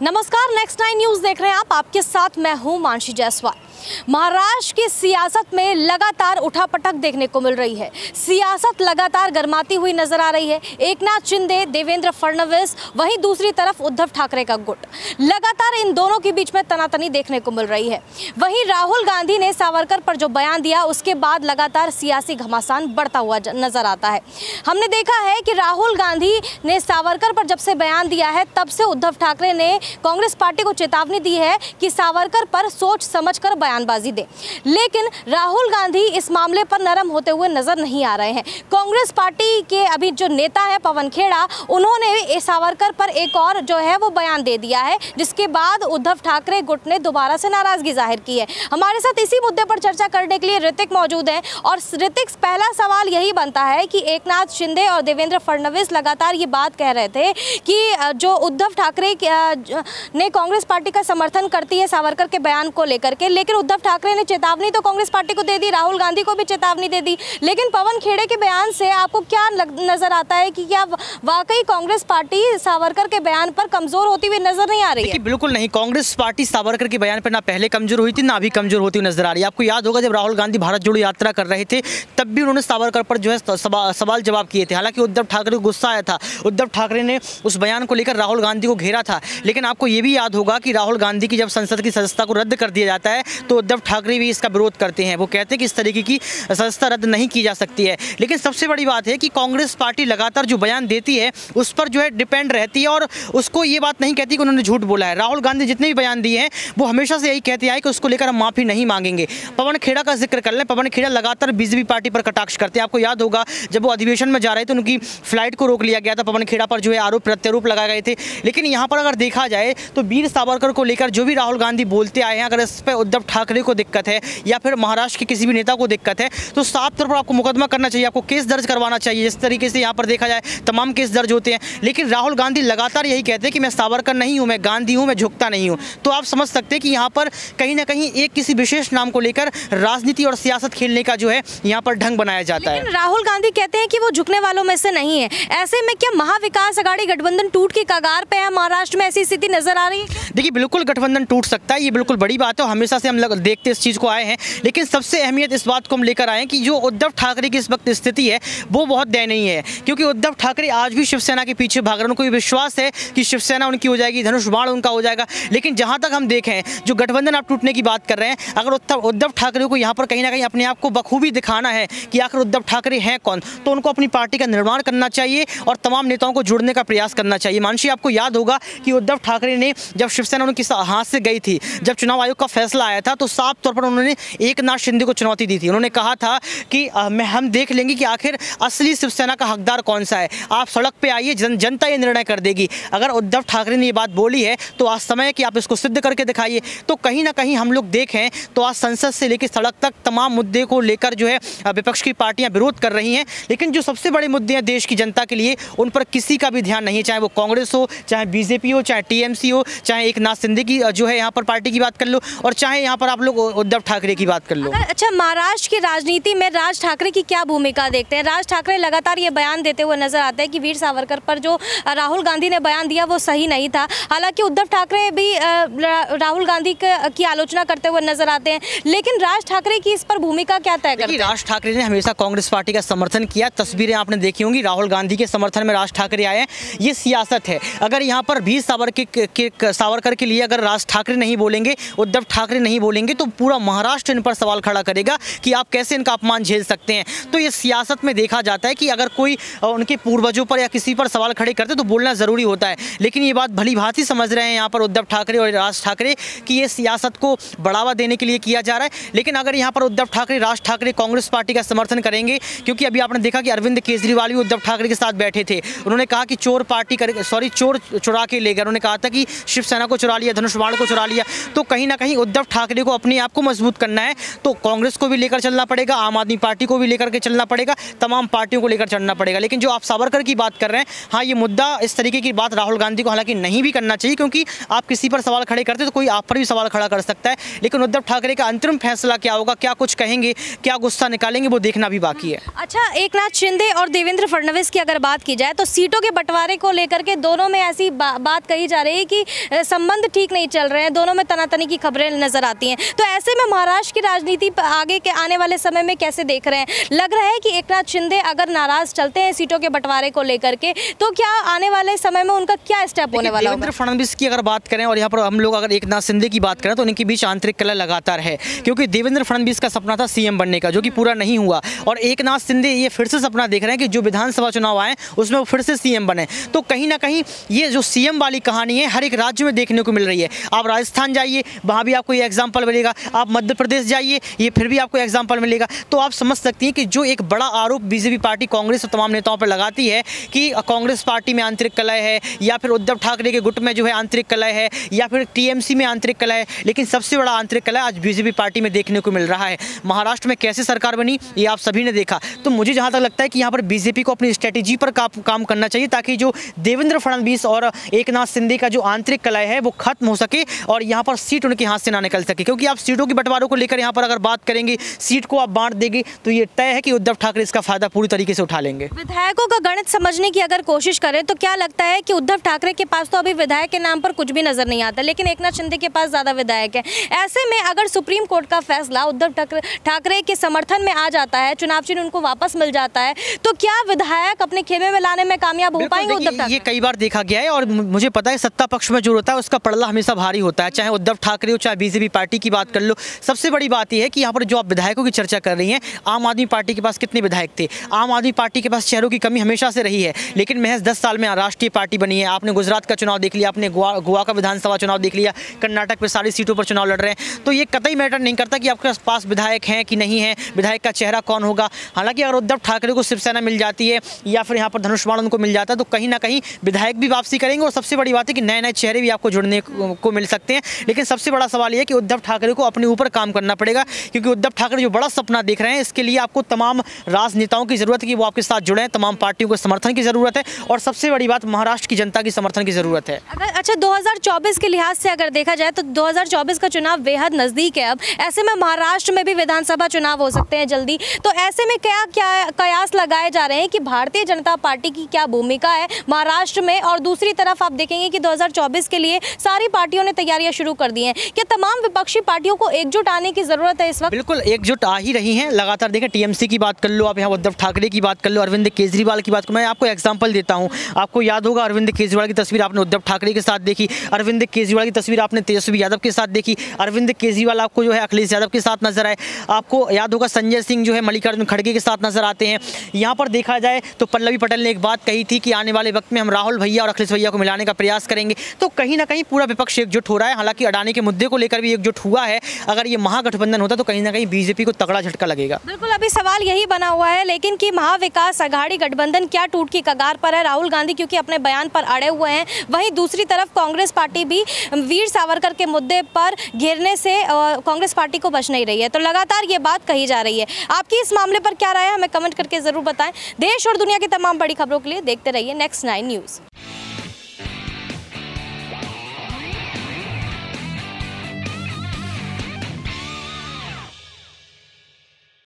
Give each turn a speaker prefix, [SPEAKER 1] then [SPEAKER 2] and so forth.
[SPEAKER 1] नमस्कार, next 9 news देख रहे हैं आप। आपके साथ मैं हूं मानसी जायसवाल। महाराष्ट्र की सियासत में लगातार उठापटक देखने को मिल रही है। सियासत लगातार गरमाती हुई नजर आ रही है। एकनाथ शिंदे, देवेंद्र फडणवीस, वहीं दूसरी तरफ उद्धव ठाकरे का गुट। लगातार इन दोनों के बीच में तनातनी देखने को मिल रही है। वहीं राहुल गांधी ने सावरकर पर जो बयान दिया, उसके बाद लगातार सियासी घमासान बढ़ता हुआ नजर आता है। हमने देखा है कि राहुल गांधी ने सावरकर पर जब से बयान दिया है, तब से उद्धव ठाकरे ने कांग्रेस पार्टी को चेतावनी दी है कि सावरकर पर सोच समझकर बयानबाजी दे। लेकिन राहुल गांधी इस मामले पर नरम होते हुए नजर नहीं आ रहे हैं। कांग्रेस पार्टी के अभी जो नेता है पवन खेड़ा, उन्होंने सावरकर पर एक और जो है वो बयान दे दिया है, जिसके बाद उद्धव ठाकरे गुट ने दोबारा से नाराजगी जाहिर की है। हमारे साथ इसी मुद्दे पर चर्चा करने के लिए ऋतिक मौजूद हैं। और ऋतिक, पहला सवाल यही बनता है कि एकनाथ शिंदे और देवेंद्र फडणवीस लगातार ये बात कह रहे थे कि जो उद्धव ठाकरे ने कांग्रेस पार्टी का समर्थन करती है सावरकर के बयान को लेकर के, लेकिन उद्धव ठाकरे ने चेतावनी तो कांग्रेस पार्टी को दे दी, राहुल गांधी को भी चेतावनी दे दी। लेकिन पवन खेड़े के बयान से आपको क्या नजर आता है कि क्या वाकई कांग्रेस पार्टी सावरकर के बयान पर कमजोर होती हुई नजर नहीं आ रही है?
[SPEAKER 2] बिल्कुल नहीं, कांग्रेस पार्टी सावरकर के बयान पर ना पहले कमजोर हुई थी, ना अभी कमजोर होती हुई नजर आ रही है। आपको याद होगा जब राहुल गांधी भारत जोड़ो यात्रा कर रहे थे, तब भी उन्होंने सावरकर पर जो है सवाल जवाब किए थे। हालांकि उद्धव ठाकरे को गुस्सा आया था, उद्धव ठाकरे ने उस बयान को लेकर राहुल गांधी को घेरा था। लेकिन आपको ये भी याद होगा कि राहुल गांधी की जब संसद की सदस्यता को रद्द कर दिया जाता है, तो उद्धव ठाकरे भी इसका विरोध करते हैं। वो कहते हैं कि इस तरीके की सदस्यता रद्द नहीं की जा सकती है। लेकिन सबसे बड़ी बात है कि कांग्रेस पार्टी लगातार जो बयान देती है उस पर जो है डिपेंड रहती है, और उसको ये बात नहीं कहती कि उन्होंने झूठ बोला है। राहुल गांधी जितने भी बयान दिए हैं वो हमेशा से यही कहते आए कि उसको लेकर हम माफी नहीं मांगेंगे। पवन खेड़ा का जिक्र कर लें, पवन खेड़ा लगातार बीजेपी पार्टी पर कटाक्ष करते हैं। आपको याद होगा जब वो अधिवेशन में जा रहे थे, उनकी फ्लाइट को रोक लिया गया था, पवन खेड़ा पर जो है आरोप प्रत्यारोप लगाए गए थे। लेकिन यहाँ पर अगर देखा जाए तो वीर सावरकर को लेकर जो भी राहुल गांधी बोलते आए हैं, अगर इस पर उद्धव ठाकरे को दिक्कत है या फिर महाराष्ट्र के किसी भी नेता को दिक्कत है, तो साफ तौर पर आपको मुकदमा करना चाहिए, आपको केस दर्ज करवाना चाहिए। जिस तरीके से यहाँ पर देखा जाए तमाम केस दर्ज होते हैं। लेकिन राहुल गांधी लगातार यही कहते हैं कि मैं सावरकर नहीं हूँ, मैं गांधी हूँ, मैं झुकता नहीं हूँ। तो आप समझ सकते हैं कि यहाँ पर कहीं ना कहीं एक किसी विशेष नाम को लेकर राजनीति और सियासत खेलने का जो है यहाँ पर ढंग बनाया जाता है।
[SPEAKER 1] राहुल गांधी कहते हैं कि वो झुकने वालों में से नहीं है। ऐसे में क्या महाविकास अघाड़ी गठबंधन टूट की कगार पे है? महाराष्ट्र में ऐसी स्थिति नजर आ रही है?
[SPEAKER 2] देखिए, बिल्कुल गठबंधन टूट सकता है, ये बिल्कुल बड़ी बात है। हमेशा से हम लोग देखते इस चीज़ को आए हैं। लेकिन सबसे अहमियत इस बात को हम लेकर आए हैं कि जो उद्धव ठाकरे की इस वक्त स्थिति है वो बहुत दयनीय है, क्योंकि उद्धव ठाकरे आज भी शिवसेना के पीछे भाग रहे हैं। उनको ये विश्वास है कि शिवसेना उनकी हो जाएगी, धनुष बाण उनका हो जाएगा। लेकिन जहाँ तक हम देखें, जो गठबंधन आप टूटने की बात कर रहे हैं, अगर उद्धव ठाकरे को यहाँ पर कहीं ना कहीं अपने आप को बखूबी दिखाना है कि आखिर उद्धव ठाकरे हैं कौन, तो उनको अपनी पार्टी का निर्माण करना चाहिए और तमाम नेताओं को जोड़ने का प्रयास करना चाहिए। मानसी, आपको याद होगा कि उद्धव ठाकरे ने जब शिवसेना उनके हाथ से गई थी, जब चुनाव आयोग का फैसला आया था, तो साफ तौर पर उन्होंने एकनाथ शिंदे को चुनौती दी थी। उन्होंने कहा था कि हम देख लेंगे कि आखिर असली शिवसेना का हकदार कौन सा है, आप सड़क पे आइए, जनता ये निर्णय कर देगी। अगर उद्धव ठाकरे ने ये बात बोली है तो आज समय है कि आप इसको सिद्ध करके दिखाइए। तो कहीं ना कहीं हम लोग देखें तो आज संसद से लेकर सड़क तक तमाम मुद्दे को लेकर जो है विपक्ष की पार्टियां विरोध कर रही हैं। लेकिन जो सबसे बड़े मुद्दे हैं देश की जनता के लिए, उन पर किसी का भी ध्यान नहीं है, चाहे वो कांग्रेस हो, चाहे बीजेपी हो, चाहे टीएमसी हो, चाहे एकनाथ शिंदे की जो है यहाँ पर पार्टी की बात कर लो, और चाहे यहाँ पर आप लोग उद्धव ठाकरे की बात कर लो।
[SPEAKER 1] अच्छा, महाराष्ट्र की राजनीति में राज ठाकरे की क्या भूमिका देखते हैं? राज ठाकरे लगातार ये बयान देते हुए नजर आते हैं कि वीर सावरकर पर जो राहुल गांधी ने बयान दिया वो सही नहीं था। हालांकि उद्धव ठाकरे भी राहुल गांधी की आलोचना करते हुए नजर आते हैं। लेकिन राज ठाकरे की इस पर भूमिका क्या तय करती है?
[SPEAKER 2] राज ठाकरे ने हमेशा कांग्रेस पार्टी का समर्थन किया। तस्वीरें आपने देखी होंगी, राहुल गांधी के समर्थन में राज ठाकरे आए हैं। ये सियासत है। अगर यहाँ पर वीर सावरकर के लिए अगर राज ठाकरे नहीं बोलेंगे, उद्धव ठाकरे नहीं बोलेंगे, तो पूरा महाराष्ट्र इन पर सवाल खड़ा करेगा कि आप कैसे इनका अपमान झेल सकते हैं। तो ये सियासत में देखा जाता है कि अगर कोई उनके पूर्वजों पर या किसी पर सवाल खड़े करते तो बोलना ज़रूरी होता है। लेकिन ये बात भली भांति समझ रहे हैं यहाँ पर उद्धव ठाकरे और राज ठाकरे कि ये सियासत को बढ़ावा देने के लिए किया जा रहा है। लेकिन अगर यहाँ पर उद्धव ठाकरे, राज ठाकरे कांग्रेस पार्टी का समर्थन करेंगे, क्योंकि अभी आपने देखा कि अरविंद केजरीवाल भी उद्धव ठाकरे के साथ बैठे थे। उन्होंने कहा कि चोर चोर चुरा के ले गए। उन्होंने कहा था कि शिवसेना को चुरा लिया, धनुष बाण को चुरा लिया। तो कहीं ना कहीं उद्धव ठाकरे को अपने आप को मजबूत करना है तो कांग्रेस को भी लेकर चलना पड़ेगा, आम आदमी पार्टी को भी लेकर के चलना पड़ेगा, तमाम पार्टियों को लेकर चलना पड़ेगा। लेकिन जो आप सावरकर की बात कर रहे हैं, हाँ ये मुद्दा इस तरीके की बात राहुल गांधी को हालांकि नहीं भी करना चाहिए, क्योंकि आप किसी पर सवाल खड़े करते तो कोई आप पर भी सवाल खड़ा कर सकता है। लेकिन उद्धव ठाकरे का अंतरिम फैसला क्या होगा, क्या कुछ कहेंगे, क्या गुस्सा निकालेंगे, वो देखना भी बाकी है।
[SPEAKER 1] अच्छा, एकनाथ शिंदे और देवेंद्र फडणवीस की अगर बात की जाए तो सीटों के बंटवारे को लेकर के दोनों में ऐसी बात कही जा रही है कि संबंध ठीक नहीं चल रहे हैं, दोनों में तनातनी की खबरें नजर आती हैं। तो ऐसे में महाराष्ट्र की राजनीति आगे के आने वाले समय में कैसे देख रहे हैं? लग रहा है कि एकनाथ शिंदे अगर नाराज चलते हैं सीटों के बंटवारे को लेकर के, तो क्या आने वाले समय में उनका क्या स्टेप होने वाला है?
[SPEAKER 2] देवेंद्र फडणवीस की अगर बात करें और यहाँ पर हम लोग अगर एकनाथ शिंदे की बात करें तो उनके बीच आंतरिक कलह लगातार है, क्योंकि देवेंद्र फडणवीस का सपना था सीएम बनने का, जो कि पूरा नहीं हुआ, और एकनाथ शिंदे ये फिर से सपना देख रहे हैं कि जो विधानसभा चुनाव आए उसमें वो फिर से सीएम बने। तो कहीं ना कहीं ये जो सीएम वाली कहानी है हर एक राज्य में देखने को मिल रही है। आप राजस्थान जाइए, वहाँ भी आपको ये एग्जाम्पल मिलेगा, आप मध्य प्रदेश जाइए, ये फिर भी आपको एग्जाम्पल मिलेगा। तो आप समझ सकती हैं कि जो एक बड़ा आरोप बीजेपी पार्टी कांग्रेस और तमाम नेताओं पर लगाती है कि कांग्रेस पार्टी में आंतरिक कलह है, या फिर उद्धव ठाकरे के गुट में जो है आंतरिक कलह है, या फिर टीएमसी में आंतरिक कलह है, लेकिन सबसे बड़ा आंतरिक कलह आज बीजेपी पार्टी में देखने को मिल रहा है। महाराष्ट्र में कैसे सरकार बनी ये आप सभी ने देखा। तो मुझे जहाँ तक लगता है कि यहाँ पर बीजेपी को अपनी स्ट्रेटेजी पर काम करना चाहिए, ताकि जो देवेंद्र फडणवीस और एकनाथ शिंदे का जो आंतरिक कलह है वो खत्म हो सके और यहाँ पर सीट उनके हाथ से ना निकल सके। क्योंकि आप सीटों के बंटवारों को लेकर यहाँ पर अगर बात करेंगे, सीट को आप बांट देंगे तो ये तय है कि उद्धव ठाकरे इसका फायदा पूरी तरीके से उठा लेंगे।
[SPEAKER 1] विधायकों का गणित समझने की अगर कोशिश करें तो क्या लगता है कि उद्धव ठाकरे के पास तो अभी विधायक के नाम पर कुछ भी नजर नहीं आता, लेकिन एकनाथ शिंदे के पास ज्यादा विधायक है। ऐसे में अगर सुप्रीम कोर्ट का फैसला उद्धव ठाकरे के समर्थन में आ जाता है, चुनाव चिन्ह उनको वापस मिल जाता है, तो क्या विधायक अपने खेमे में लाने में कामयाब हो पाएंगे उद्धव ठाकरे?
[SPEAKER 2] ये कई बार देखा गया है और मुझे पता है सत्ता पक्ष में जो होता है उसका पड़ला हमेशा भारी होता है, चाहे उद्धव ठाकरे हो चाहे बीजेपी पार्टी की बात कर लो। सबसे बड़ी बात यह है कि यहाँ पर जो आप विधायकों की चर्चा कर रही हैं, आम आदमी पार्टी के पास कितने विधायक थे? आम आदमी पार्टी के पास चेहरों की कमी हमेशा से रही है, लेकिन महज 10 साल में राष्ट्रीय पार्टी बनी है। आपने गुजरात का चुनाव देख लिया, आपने गोवा का विधानसभा चुनाव देख लिया, कर्नाटक में सारी सीटों पर चुनाव लड़ रहे हैं। तो ये कतई मैटर नहीं करता कि आपके पास विधायक हैं कि नहीं है, विधायक का चेहरा कौन होगा। हालांकि अगर उद्धव ठाकरे को शिवसेना मिल जाती है या फिर यहाँ पर धनुष बाण उनको मिल जाता है तो कहीं ना कहीं विधायक भी वापसी करेंगे, और सबसे बड़ी बात है कि नए नए चेहरे भी आपको जुड़ने को मिल सकते हैं। लेकिन सबसे बड़ा सवाल यह है कि उद्धव ठाकरे को अपने ऊपर काम करना पड़ेगा, क्योंकि उद्धव ठाकरे जो बड़ा सपना देख रहे हैं इसके लिए आपको तमाम राजनेताओं की जरूरत है कि वो आपके साथ जुड़े हैं, तमाम पार्टियों को समर्थन की जरूरत है, और सबसे बड़ी बात महाराष्ट्र की जनता की समर्थन की जरूरत है।
[SPEAKER 1] अच्छा, 2024 के लिहाज से अगर देखा जाए तो 2024 का चुनाव बेहद नजदीक है। अब ऐसे में महाराष्ट्र में भी विधानसभा चुनाव हो सकते हैं जल्दी, तो ऐसे में क्या कयास लगाए जा रहे हैं कि भारतीय जनता पार्टी की क्या भूमिका है महाराष्ट्र में? और दूसरी तरफ आप देखेंगे कि 2024 के लिए सारी पार्टियों ने तैयारियां शुरू कर दी हैं। क्या तमाम विपक्षी पार्टियों को एकजुट आने की जरूरत है इस वक्त?
[SPEAKER 2] बिल्कुल एकजुट आ ही रही हैं लगातार। देखें टीएमसी की बात कर लो, आप यहाँ उद्धव ठाकरे की बात कर लो, अरविंद केजरीवाल की बात करो। मैं आपको एग्जांपल देता हूँ, आपको याद होगा अरविंद केजरीवाल की तस्वीर आपने उद्धव ठाकरे के साथ देखी, अरविंद केजरीवाल की तस्वीर आपने तेजस्वी यादव के साथ देखी, अरविंद केजरीवाल आपको जो है अखिलेश यादव के साथ नजर आए, आपको याद होगा संजय सिंह जो है मल्लिकार्जुन खड़गे के साथ नजर आते हैं। यहाँ पर देखा जाए तो पल्लवी पटेल ने एक बात कही थी कि आने वाले वक्त में हम राहुल भैया और अखिलेश भैया को मिलाने का प्रयास करेंगे। तो कहीं ना कहीं पूरा विपक्ष एकजुट हो रहा है। हालांकि अडानी के मुद्दे को लेकर भी एकजुट हुआ है। अगर ये महागठबंधन होता तो कहीं ना कहीं बीजेपी को तगड़ा झटका लगेगा।
[SPEAKER 1] बिल्कुल, अभी सवाल यही बना हुआ है लेकिन कि महाविकास अघाड़ी गठबंधन क्या टूट की कगार पर है? राहुल गांधी क्योंकि अपने बयान पर अड़े हुए हैं, वहीं दूसरी तरफ कांग्रेस पार्टी भी वीर सावरकर के मुद्दे पर घेरने से कांग्रेस पार्टी को बच नहीं रही है। तो लगातार ये बात कही जा रही है। आपकी इस मामले पर क्या राय है, हमें कमेंट करके जरूर बताएं। देश और दुनिया की तमाम बड़ी खबरों के लिए देखते रहिए Next 9 न्यूज़।